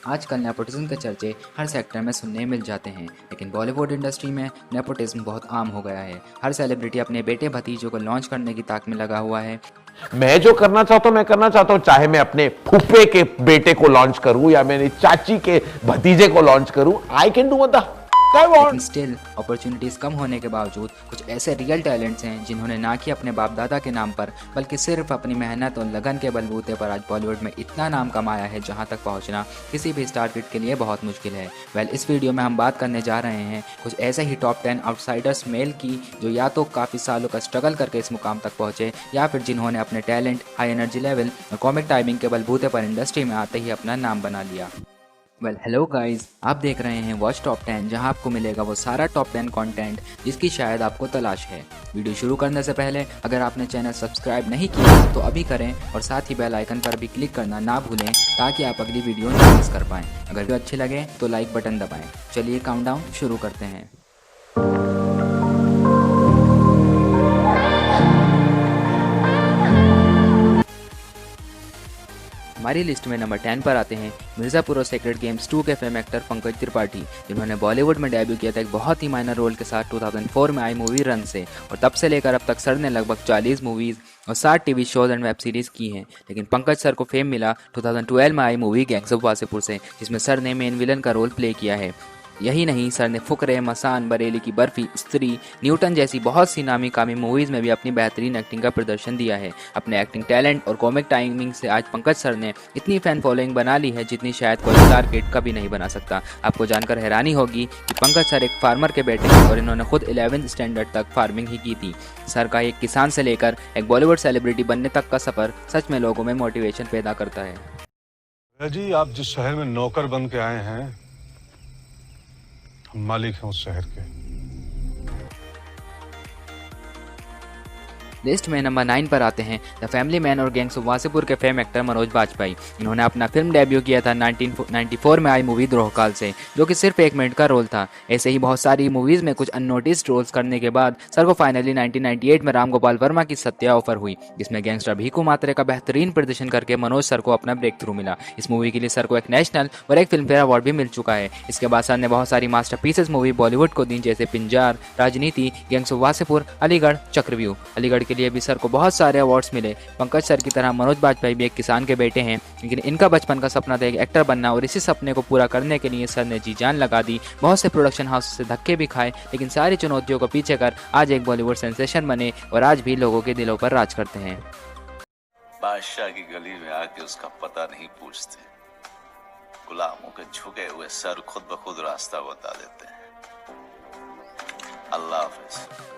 आजकल नेपोटिज्म के चर्चे हर सेक्टर में सुनने मिल जाते हैं, लेकिन बॉलीवुड इंडस्ट्री में नेपोटिज्म बहुत आम हो गया है। हर सेलिब्रिटी अपने बेटे भतीजों को लॉन्च करने की ताक में लगा हुआ है। मैं जो करना चाहता हूं मैं करना चाहता हूं, चाहे मैं अपने फूफे के बेटे को लॉन्च करूं या मेरी चाची के भतीजे को लॉन्च करूं। I can do what the I want. लेकिन स्टिल अपॉर्चुनिटीज़ कम होने के बावजूद कुछ ऐसे रियल टैलेंट्स हैं जिन्होंने ना कि अपने बाप दादा के नाम पर बल्कि सिर्फ अपनी मेहनत और लगन के बलबूते पर आज बॉलीवुड में इतना नाम कमाया है जहां तक पहुंचना किसी भी स्टार किड के लिए बहुत मुश्किल है। इस वीडियो में हम बात करने जा रहे हैं कुछ ऐसे ही टॉप 10 आउटसाइडर्स मेल की जो या तो काफ़ी सालों का स्ट्रगल करके इस मुकाम तक पहुँचे या फिर जिन्होंने अपने टैलेंट, हाई एनर्जी लेवल और कॉमिक टाइमिंग के बलबूते पर इंडस्ट्री में आते ही अपना नाम बना लिया। हेलो गाइस, आप देख रहे हैं वॉच टॉप 10, जहां आपको मिलेगा वो सारा टॉप 10 कंटेंट जिसकी शायद आपको तलाश है। वीडियो शुरू करने से पहले अगर आपने चैनल सब्सक्राइब नहीं किया तो अभी करें और साथ ही बेल आइकन पर भी क्लिक करना ना भूलें ताकि आप अगली वीडियो ना मिस कर पाएँ। अगर वीडियो अच्छी लगे तो लाइक बटन दबाएँ। चलिए काउंटडाउन शुरू करते हैं। हमारी लिस्ट में नंबर 10 पर आते हैं मिर्ज़ापुर और सेक्रेड गेम्स 2 के फेम एक्टर पंकज त्रिपाठी, जिन्होंने बॉलीवुड में डेब्यू किया था एक बहुत ही माइनर रोल के साथ 2004 में आई मूवी रन से, और तब से लेकर अब तक सर ने लगभग 40 मूवीज़ और 60 TV shows and web series की हैं। लेकिन पंकज सर को फेम मिला 2012 में आई मूवी गैंग्स ऑफ वासेपुर से, जिसमें सर ने मेन विलन का रोल प्ले किया है। यही नहीं, सर ने फुकरे, मसान, बरेली की बर्फी, स्त्री, न्यूटन जैसी बहुत सी नामी कामी मूवीज़ में भी अपनी बेहतरीन एक्टिंग का प्रदर्शन दिया है। अपने एक्टिंग टैलेंट और कॉमिक टाइमिंग से आज पंकज सर ने इतनी फैन फॉलोइंग बना ली है जितनी शायद कोई स्टार किड कभी नहीं बना सकता। आपको जानकर हैरानी होगी कि पंकज सर एक फार्मर के बेटे हैं और इन्होंने खुद 11th स्टैंडर्ड तक फार्मिंग ही की थी। सर का एक किसान से लेकर एक बॉलीवुड सेलिब्रिटी बनने तक का सफ़र सच में लोगों में मोटिवेशन पैदा करता है। जी, आप जिस शहर में नौकर बन के आए हैं, हम मालिक हैं उस शहर के। लिस्ट में नंबर 9 पर आते हैं द फैमिली मैन और गैंग्स ऑफ वासेपुर के फेम एक्टर मनोज बाजपेयी। इन्होंने अपना फिल्म डेब्यू किया था 1994 में आई मूवी द्रोहकाल से, जो कि सिर्फ 1 मिनट का रोल था। ऐसे ही बहुत सारी मूवीज़ में कुछ अननोटिस्ड रोल्स करने के बाद सर को फाइनली 1998 में राम गोपाल वर्मा की सत्या ऑफर हुई, जिसमें गैंगस्टर भीखू मात्रे का बेहतरीन प्रदर्शन करके मनोज सर को अपना ब्रेक थ्रू मिला। इस मूवी के लिए सर को एक नेशनल और एक फिल्म फेयर अवार्ड भी मिल चुका है। इसके बाद सर ने बहुत सारी मास्टरपीसेस मूवी बॉलीवुड को दी, जैसे पिंजार, राजनीति, गैंग्स ऑफ वासेपुर, अलीगढ़, चक्रव्यूह। अलीगढ़ के लिए भी सर को बहुत सारे अवार्ड्स मिले। पंकज सर की तरह मनोज बाजपेयी भी एक किसान के बेटे हैं, लेकिन इनका बचपन का सपना था एक एक्टर बनना, और इसी सपने को पूरा करने के लिए सर ने जी जान लगा दी। बहुत से प्रोडक्शन हाउस से धक्के भी खाए, लेकिन सारी चुनौतियों को पीछे कर आज एक बॉलीवुड सेंसेशन बने और आज भी लोगों के दिलों पर राज करते हैं। बादशाह की गली में आके उसका पता नहीं पूछते, गुलामों के झुके हुए सर खुद ब खुद रास्ता बता देते हैं। अल्लाह हाफिज।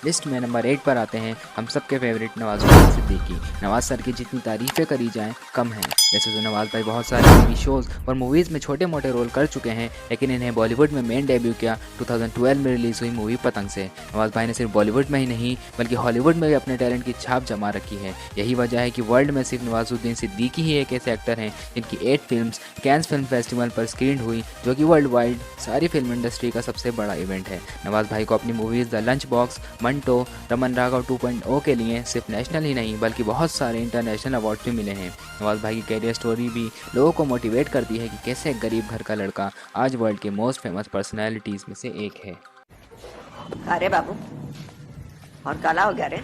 लिस्ट में नंबर 8 पर आते हैं हम सबके फेवरेट नवाजुद्दीन सिद्दीकी। नवाज सर की जितनी तारीफ़ें करी जाएं कम है। वैसे तो नवाज भाई बहुत सारे टीवी शोज़ और मूवीज़ में छोटे मोटे रोल कर चुके हैं, लेकिन इन्हें बॉलीवुड में मेन डेब्यू किया 2012 में रिलीज़ हुई मूवी पतंग से। नवाज भाई ने सिर्फ बॉलीवुड में ही नहीं बल्कि हॉलीवुड में भी अपने टैलेंट की छाप जमा रखी है। यही वजह है कि वर्ल्ड में सिर्फ नवाजुद्दीन सिद्दीकी ही एक ऐसे एक्टर हैं जिनकी 8 फिल्म्स कैंस फिल्म फेस्टिवल पर स्क्रीन हुई, जो कि वर्ल्ड वाइड सारी फिल्म इंडस्ट्री का सबसे बड़ा इवेंट है। नवाज भाई को अपनी movies the lunch box, Manto, Raman Raghav 2.0 के लिए सिर्फ नेशनल ही नहीं बल्कि बहुत सारे इंटरनेशनल अवार्ड भी मिले हैं। नवाज भाई की कैरियर स्टोरी भी लोगों को मोटिवेट करती है कि कैसे एक गरीब घर का लड़का आज वर्ल्ड के मोस्ट फेमस पर्सनैलिटीज़ में से एक है। अरे बाबू, और काला हो गया रे?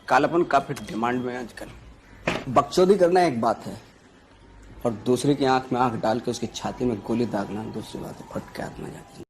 कालापन काफी डिमांड में है आजकल। बकचोदी करना एक बात है और दूसरे की आंख में आंख डाल के उसकी छाती में गोली दागना दूसरी बात है। फट के आत्मा जाती है।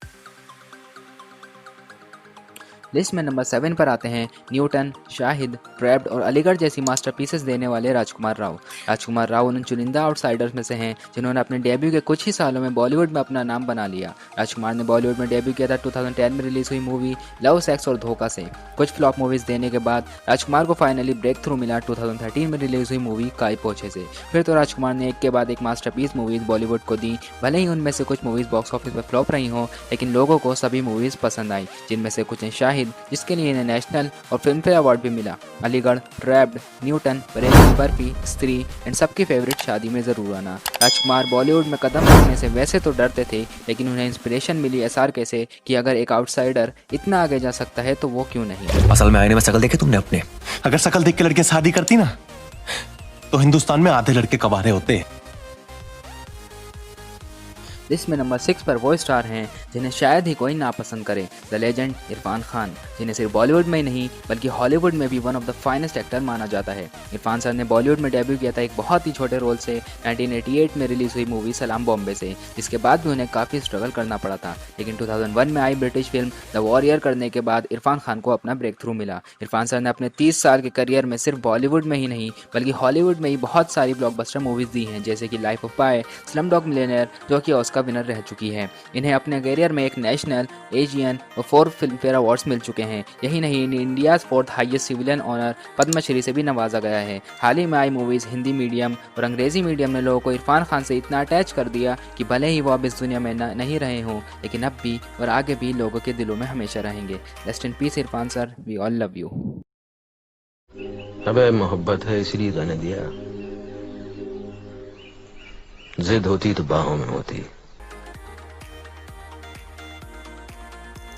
लिस्ट में नंबर 7 पर आते हैं न्यूटन, शाहिद, ट्रैप्ड और अलीगढ़ जैसी मास्टरपीसेस देने वाले राजकुमार राव। राजकुमार राव उन चुनिंदा आउटसाइडर्स में से हैं जिन्होंने अपने डेब्यू के कुछ ही सालों में बॉलीवुड में अपना नाम बना लिया। राजकुमार ने बॉलीवुड में डेब्यू किया था 2010 में रिलीज हुई मूवी लव, सेक्स और धोखा से। कुछ फ्लॉप मूवीज़ देने के बाद राजकुमार को फाइनली ब्रेक थ्रू मिला 2013 में रिलीज हुई मूवी काई पोछे से। फिर तो राजकुमार ने एक के बाद एक मास्टरपीस मूवीज़ बॉलीवुड को दी। भले ही उनमें से कुछ मूवीज़ बॉक्स ऑफिस में फ्लॉप रही हों, लेकिन लोगों को सभी मूवीज़ पसंद आई, जिनमें से कुछ हैं शाहिद, जिसके लिए नेशनल और फिल्म फेयर अवार्ड भी मिला, अलीगढ़, ट्रैप्ड, न्यूटन, बरेली की बर्फी, स्त्री एंड सबकी फेवरेट शादी में ज़रूर आना। राजकुमार बॉलीवुड में कदम रखने से वैसे तो डरते थे, लेकिन उन्हें इंस्पिरेशन मिली SRK से कि अगर एक आउटसाइडर इतना आगे जा सकता है तो वो क्यों नहीं। असल में आईने में शक्ल देखे तुमने अपने? अगर शक्ल देख के लड़कियां शादी करती ना तो हिंदुस्तान में आधे लड़के कवारे होते हैं। लिस्ट में नंबर 6 पर वो स्टार हैं जिन्हें शायद ही कोई नापसंद करे, द लेजेंड इरफान खान, जिन्हें सिर्फ बॉलीवुड में ही नहीं बल्कि हॉलीवुड में भी one of the finest actor माना जाता है। इरफान सर ने बॉलीवुड में डेब्यू किया था एक बहुत ही छोटे रोल से 1988 में रिलीज हुई मूवी सलाम बॉम्बे से, जिसके बाद भी उन्हें काफ़ी स्ट्रगल करना पड़ा था। लेकिन 2001 में आई ब्रिटिश फिल्म द वॉरियर करने के बाद इरफान खान को अपना ब्रेक थ्रू मिला। इरफान सर ने अपने 30 साल के करियर में सिर्फ बॉलीवुड में ही नहीं बल्कि हॉलीवुड में ही बहुत सारी ब्लॉकबस्टर मूवीज दी हैं, जैसे कि life of pi, Slumdog millionaire, जो कि ऑस्कर विनर रह चुकी है। इन्हें अपने करियर में एक नेशनल, एशियन और 4 फिल्म फेयर अवार्ड्स मिल चुके हैं। यही नहीं, इन्हें India 4th highest civilian honour Padma Shri से भी नवाजा गया है। हाल ही में आई मूवीज हिंदी मीडियम और अंग्रेजी मीडियम ने लोगों को इरफान खान से इतना अटैच कर दिया कि भले ही वो अब इस दुनिया में नहीं रहे हों, लेकिन अब भी और आगे भी लोगों के दिलों में हमेशा रहेंगे। Rest in peace Irrfan sir, we all love you. अबे मोहब्बत है इसलिए गाने दिया, जिद होती तो बाहों में होती।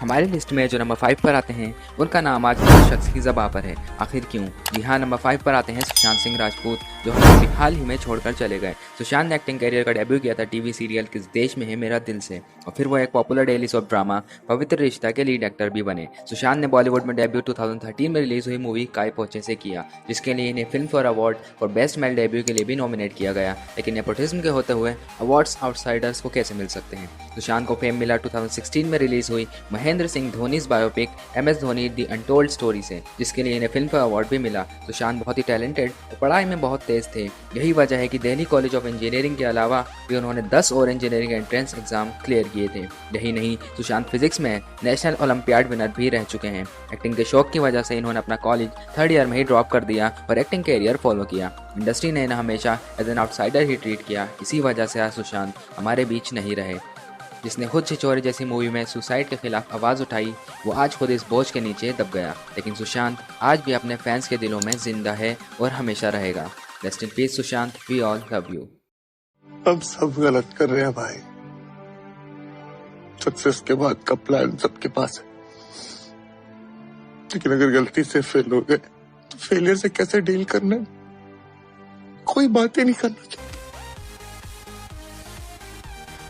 हमारी लिस्ट में जो नंबर 5 पर आते हैं उनका नाम आज हर शख्स की ज़बां पर है। आखिर क्यों? जी हाँ, नंबर 5 पर आते हैं सुशांत सिंह राजपूत, जो हमें अभी हाल ही में छोड़कर चले गए। सुशांत ने एक्टिंग करियर का डेब्यू किया था टीवी सीरियल किस देश में है मेरा दिल से, और फिर वो एक पॉपुलर डेली सोप ड्रामा पवित्र रिश्ता के लीड एक्टर भी बने। सुशांत ने बॉलीवुड में डेब्यू 2013 में रिलीज हुई मूवी काय पोचे से किया, जिसके लिए इन्हें film fair award for best male debut के लिए भी नॉमिनेट किया गया। लेकिन नेपोटिज्म के होते हुए अवार्ड्स आउटसाइडर्स को कैसे मिल सकते हैं? सुशांत को फेम मिला 2016 में रिलीज हुई Mahendra Singh Dhoni biopic MS Dhoni the untold story से, जिसके लिए इन्हें फिल्म फेयर अवार्ड भी मिला। सुशांत बहुत ही टैलेंटेड और पढ़ाई में बहुत तेज थे। यही वजह है कि दिल्ली कॉलेज ऑफ इंजीनियरिंग के अलावा भी उन्होंने 10 और इंजीनियरिंग एंट्रेंस एग्जाम क्लियर किए थे। यही नहीं, सुशांत फिजिक्स में नेशनल ओलंपियाड विनर भी रह चुके हैं। एक्टिंग के शौक की वजह से इन्होंने अपना कॉलेज 3rd ईयर में ही ड्रॉप कर दिया और एक्टिंग करियर फॉलो किया। इंडस्ट्री ने इन्हें हमेशा एज एन आउटसाइडर ही ट्रीट किया। इसी वजह से आज सुशांत हमारे बीच नहीं रहे। जिसने खुद छिछोरे जैसी मूवी में सुसाइड के खिलाफ आवाज़ उठाई, वो आज खुद इस बोझ के नीचे दब गया। लेकिन सुशांत आज भी अपने फैंस के दिलों में जिंदा है और हमेशा रहेगा। Rest in peace Sushant, we all love you. हम सब गलत कर रहे हैं भाई। सक्सेस के बाद का प्लान सबके पास है, लेकिन अगर गलती से फेल हो गए तो फेलियर से कैसे डील करना है, कोई बात ही नहीं करना चाहिए।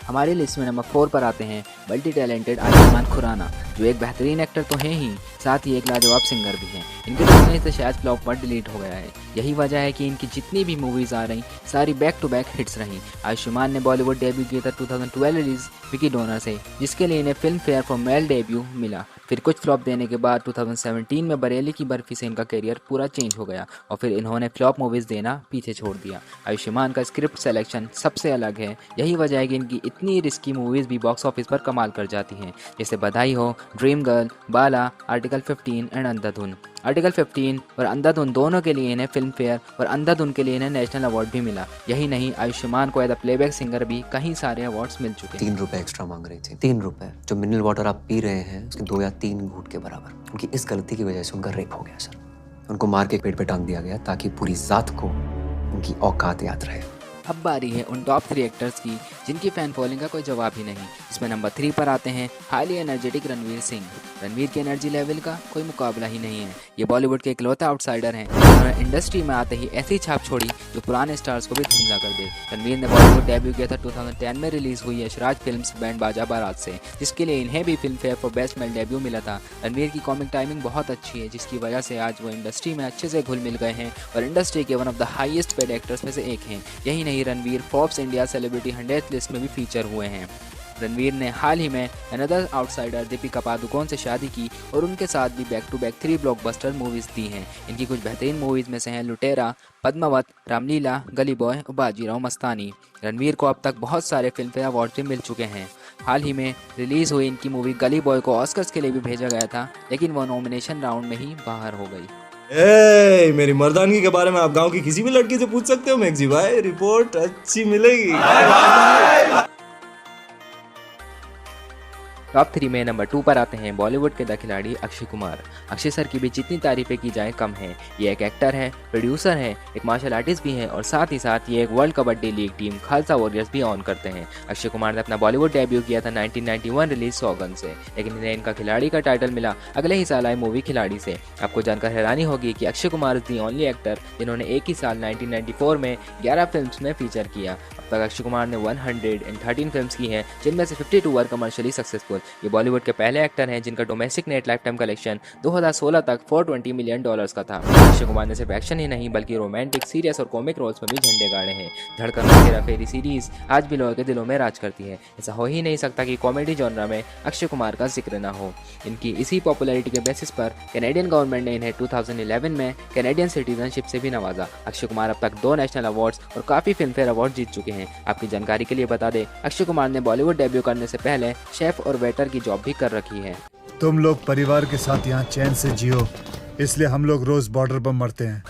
हमारी लिस्ट में नंबर 4 पर आते हैं मल्टी टैलेंटेड आयुष्मान खुराना, जो एक बेहतरीन एक्टर तो हैं ही, साथ ही एक लाजवाब सिंगर भी हैं। इनके देखने से शायद फ्लॉप पर डिलीट हो गया है। यही वजह है कि इनकी जितनी भी मूवीज़ आ रही सारी बैक टू बैक हिट्स रहीं। आयुष्मान ने बॉलीवुड डेब्यू किया था 2012 रिलीज विकी डोनर से, जिसके लिए इन्हें film fair for male debut मिला। फिर कुछ फ्लॉप देने के बाद 2017 में बरेली की बर्फी से इनका करियर पूरा चेंज हो गया और फिर इन्होंने फ्लॉप मूवीज़ देना पीछे छोड़ दिया। आयुष्मान का स्क्रिप्ट सिलेक्शन सबसे अलग है। यही वजह है कि इनकी इतनी रिस्की मूवीज़ भी बॉक्स ऑफिस पर कमाल कर जाती हैं, जैसे बधाई हो, dream girl, Bala, article 15 and Andhadhun. Article 15 और अंधाधुन दोनों के लिए इन्हें फिल्म फेयर और अंधाधुन के लिए इन्हें नेशनल अवार्ड भी मिला। यही नहीं, आयुष्मान को एज अ प्लेबैक सिंगर भी कई सारे अवार्ड्स मिल चुके हैं। 3 रुपए एक्स्ट्रा मांग रही थी। 3 रुपए जो मिनरल वाटर आप पी रहे हैं उसके 2 या 3 घूंट के बराबर। उनकी इस गलती की वजह से उनका रेप हो गया सर। उनको मार के पेट पे टांग दिया गया ताकि पूरी जात को उनकी औकात याद रहे। अब बारी है उन टॉप 3 एक्टर्स की जिनकी फैन फॉलोइंग का कोई जवाब ही नहीं। इसमें नंबर 3 पर आते हैं हाईली एनर्जेटिक रणवीर सिंह। रणवीर के एनर्जी लेवल का कोई मुकाबला ही नहीं है। ये बॉलीवुड के इकलौते आउटसाइडर हैं जिन्होंने इंडस्ट्री में आते ही ऐसी छाप छोड़ी जो पुराने स्टार्स को भी धुंधला कर दे। रणवीर ने बॉलीवुड डेब्यू किया था 2010 में रिलीज हुई यशराज फिल्म्स बैंड बाजा बारात से, जिसके लिए इन्हें भी film fair for best male debut मिला था। रणवीर की कॉमिक टाइमिंग बहुत अच्छी है, जिसकी वजह से आज वो इंडस्ट्री में अच्छे से घुल मिल गए हैं और इंडस्ट्री के one of the highest paid actors में से एक हैं। यही नहीं, Ranveer Forbes India celebrity 100 list में भी फीचर हुए हैं। रणवीर ने हाल ही में अनदर आउटसाइडर दीपिका पादुकोण से शादी की और उनके साथ भी back to back 3 blockbuster movies दी हैं। इनकी कुछ बेहतरीन मूवीज़ में से हैं लुटेरा, पद्मावत, रामलीला, गली बॉय और बाजीराव मस्तानी। रणवीर को अब तक बहुत सारे फिल्म फेयर अवार्ड भी मिल चुके हैं। हाल ही में रिलीज़ हुई इनकी मूवी गली बॉय को ऑस्कर्स के लिए भी भेजा गया था, लेकिन वो नॉमिनेशन राउंड में ही बाहर हो गई। मेरी मर्दानगी के बारे में आप गांव की किसी भी लड़की से पूछ सकते हो मेघजी भाई, रिपोर्ट अच्छी मिलेगी। टॉप 3 में नंबर 2 पर आते हैं बॉलीवुड के द खिलाड़ी अक्षय कुमार। अक्षय सर की भी जितनी तारीफें की जाए कम है। ये एक एक्टर है, प्रोड्यूसर है, एक मार्शल आर्टिस्ट भी है और साथ ही साथ ये एक world kabaddi league team Khalsa warriors भी ऑन करते हैं। अक्षय कुमार ने अपना बॉलीवुड डेब्यू किया था 1991 रिलीज सौगंध से, लेकिन इन्हें इनका खिलाड़ी का टाइटल मिला अगले ही साल आई मूवी खिलाड़ी से। आपको जानकर हैरानी होगी कि Akshay Kumar is the only actor जिन्होंने एक ही साल 1994 में 11 फिल्म्स में फीचर किया। अब तक अक्षय कुमार ने 113 फिल्म्स की हैं, जिनमें से 52 वर कमर्शियली सक्सेसफुल। ये बॉलीवुड के पहले एक्टर हैं जिनका domestic net life time collection 2016 तक $420 मिलियन का था। अक्षय कुमार ने सिर्फ एक्शन ही नहीं बल्कि रोमांटिक, सीरियस और कॉमिक रोल्स में भी झंडे गाड़े हैं। धड़कन और हेरा फेरी सीरीज आज भी लोगों के दिलों में राज करती है। ऐसा हो ही नहीं सकता कि कॉमेडी जॉनरा में अक्षय कुमार का जिक्र ना हो। इनकी इसी पॉपुलैरिटी के बेसिस पर कैनेडियन गवर्नमेंट ने इन्हें 2011 में कैनेडियन सिटीजनशिप से भी नवाजा। अक्षय कुमार अब तक 2 नेशनल अवार्ड्स और काफ़ी फिल्म फेयर अवार्ड जीत चुके हैं। आपकी जानकारी के लिए बता दें, अक्षय कुमार ने बॉलीवुड डेब्यू करने से पहले शेफ और वेटर की जॉब भी कर रखी है। तुम लोग परिवार के साथ यहाँ चैन से जियो, इसलिए हम लोग रोज बॉर्डर पर मरते हैं।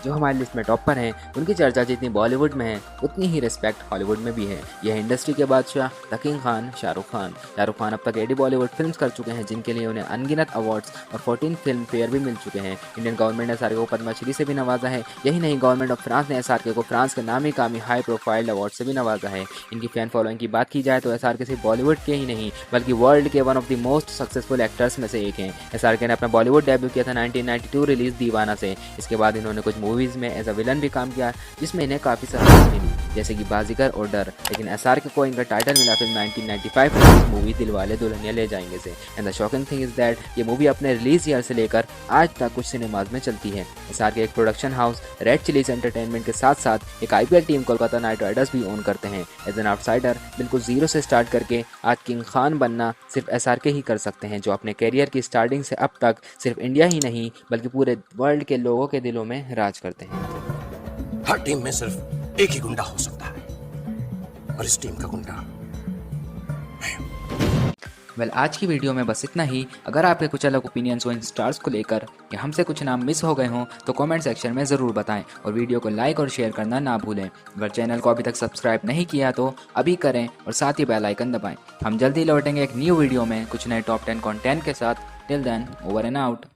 जो हमारी लिस्ट में टॉप पर हैं, उनकी चर्चा जितनी बॉलीवुड में है उतनी ही रिस्पेक्ट हॉलीवुड में भी है। यह इंडस्ट्री के बादशाह द किंग खान शाहरुख खान अब तक 80 बॉलीवुड फिल्म्स कर चुके हैं, जिनके लिए उन्हें अनगिनत अवार्ड्स और 14 फिल्म फेयर भी मिल चुके हैं। इंडियन गवर्नमेंट ने एसआरके को पद्मश्री से भी नवाजा है। यही नहीं, गवर्नमेंट ऑफ फ्रांस ने एसआरके को फ्रांस के नामी कामी हाई प्रोफाइल अवार्ड से भी नवाजा है। इनकी फैन फॉलोइंग की बात की जाए तो एसआरके सिर्फ बॉलीवुड के ही नहीं बल्कि वर्ल्ड के one of the most successful actors में से एक हैं। एसआरके ने अपना बॉलीवुड डेब्यू किया था 1992 रिलीज दीवाना से। इसके बाद इन्होंने कुछ मूवीज़ में एज अ विलन भी काम किया, जिसमें इन्हें काफ़ी सराहना मिली, जैसे कि बाजीगर और डर। लेकिन एसआरके को इनका टाइटल मिला film 1995 release movie Dilwale Dulhania ले जाएंगे से। And the shocking thing is that ये मूवी अपने रिलीज ईयर से लेकर आज तक कुछ सिनेमाज में चलती है। एसआरके एक production house red chillies entertainment के साथ साथ एक IPL team Kolkata night Riders भी ओन करते हैं। एज एन आउटसाइडर बिल्कुल जीरो से स्टार्ट करके आज किंग खान बनना सिर्फ एसआरके ही कर सकते हैं, जो अपने करियर की स्टार्टिंग से अब तक सिर्फ इंडिया ही नहीं बल्कि पूरे वर्ल्ड के लोगों के दिलों में राज करते हैं। हर टीम में सिर्फ एक ही गुंडा हो सकता है और इस टीम का गुंडा वेल आज की वीडियो में बस इतना ही। अगर आपके कुछ अलग ओपिनियंस हो इन स्टार्स को लेकर या हमसे कुछ नाम मिस हो गए हों तो कमेंट सेक्शन में ज़रूर बताएं और वीडियो को लाइक और शेयर करना ना भूलें। अगर चैनल को अभी तक सब्सक्राइब नहीं किया तो अभी करें और साथ ही बेल आइकन दबाएं। हम जल्दी लौटेंगे एक न्यू वीडियो में कुछ नए टॉप 10 कंटेंट के साथ। Till then, over and out.